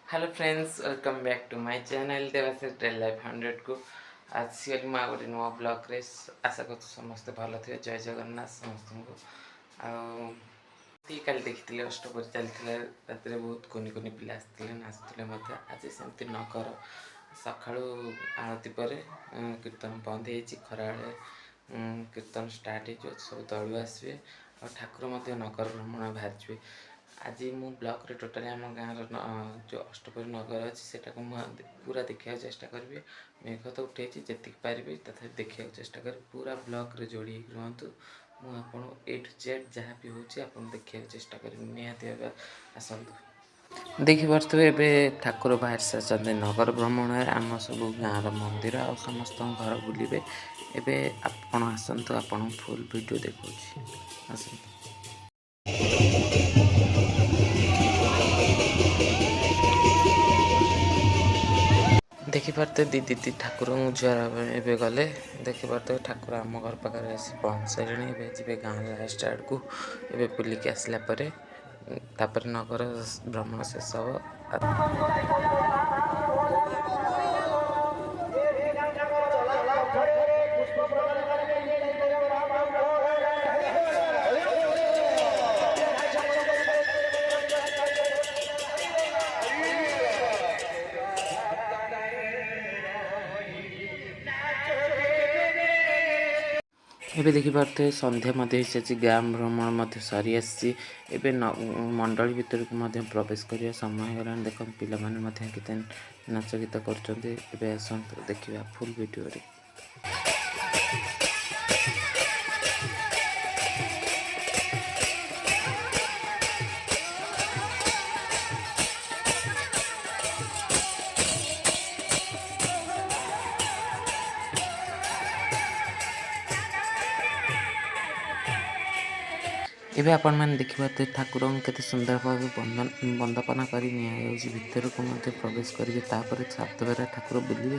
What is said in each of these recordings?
Hello friends, welcome back to my channel Debashish daily life 100 को आसिगली मुझे गोटे नुआ ब्लॉग रे आशा कर समस्ते भल थे। जय जगन्नाथ समस्त को। काली देखी अष्टपरी चलता रात बहुत कुनि कुनि पिला आसते नाचुले आज सेमती नगर सका आरती पर कीर्तन बंद हो खरा कीर्तन स्टार्ट हो सब तलु आसवे और ठाकुर नगर भ्रमण बाहर। आज मु ब्लॉग रे टोटाली आम गाँव जो अष्टपरी नगर अच्छी से पूरा देखा चेष्टा करी। मेघ तो उठे जी पारि तथा देखा चेष्टा कर पूरा ब्लॉग रे जोड़ी रुहतु। मुझे ए टू जेड जहाँ भी हूँ देखा चेष्टा करी निहाती आसतु। देखिपे एवं ठाकुर बाहर सारी नगर भ्रमण आम सब गाँव मंदिर आ समस्त घर बुलवे। एवं आपण आसतु आपण फुल वीडियो देखा आसतु। देखिपे दीदी ठाकुर जुआर एवं गले। देखिपे ठाकुर आम घर पाखे आसी पहुँच सारे जी गाँव लास्ट आड़ को बुलिक आसला नगर भ्रमण शेष हम। एबे देखिपे संध्या गाँ भ्रमण सरी आसी मंडली भितर को प्रवेश कर समय होगा। देख पिला माने नाच गीत कर आसतु देखा फुल वीडियो रे। एबे आपण मैंने देखिपे ठाकुर के सुंदर भाव बंदपना कर भर को प्रवेश करेंगे। सात बेरा ठाकुर बुलिए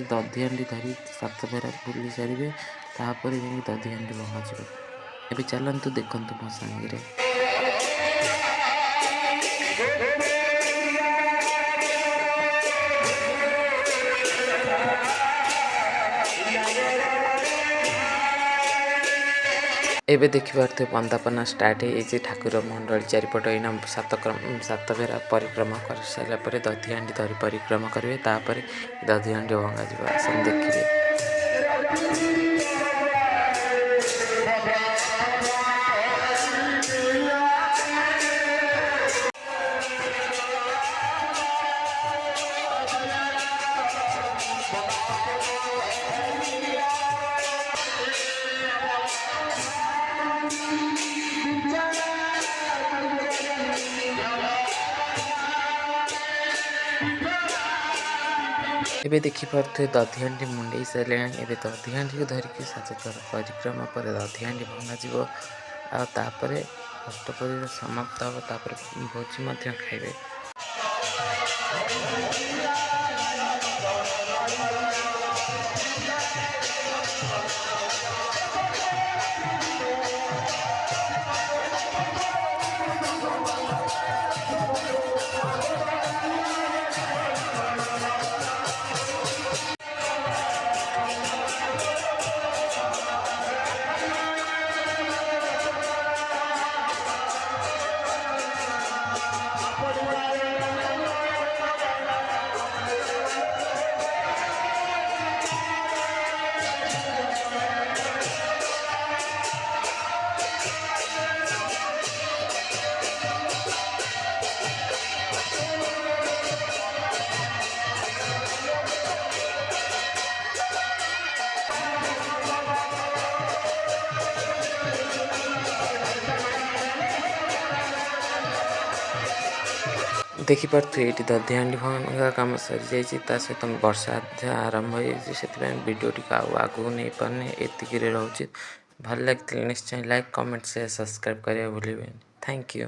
दधि हांडी धरी सात बेरा बुली सारे दधि हांडी भंगा। एबे चलतु देखतु मो सांगे। एबे देखिपे बंदापना स्टार्ट हो ठाकुर मंडल चारिपट इना सात बेरा परिक्रमा कर सारापर दधि हांडी धरी परिक्रमा करेंगे। दधि हांडी भंगा आसन देखिए। एबे देखिपे दधि हांडी मुंडे सारे। एबे दधि हांडी को धरिकी 7 थर परिक्रमा पर दधि हांडी भंगा अष्टपरी समाप्त हम। भोजी खाइबे। देखिपे ये दधि हांडी भंगा कम सरी जा सहित वर्षा आरंभ हो वीडियो टी आगू नहीं पारे एतिक रोचे। भल लगे निश्चय लाइक कमेंट शेयर सब्सक्राइब करें भूलें। Thank you.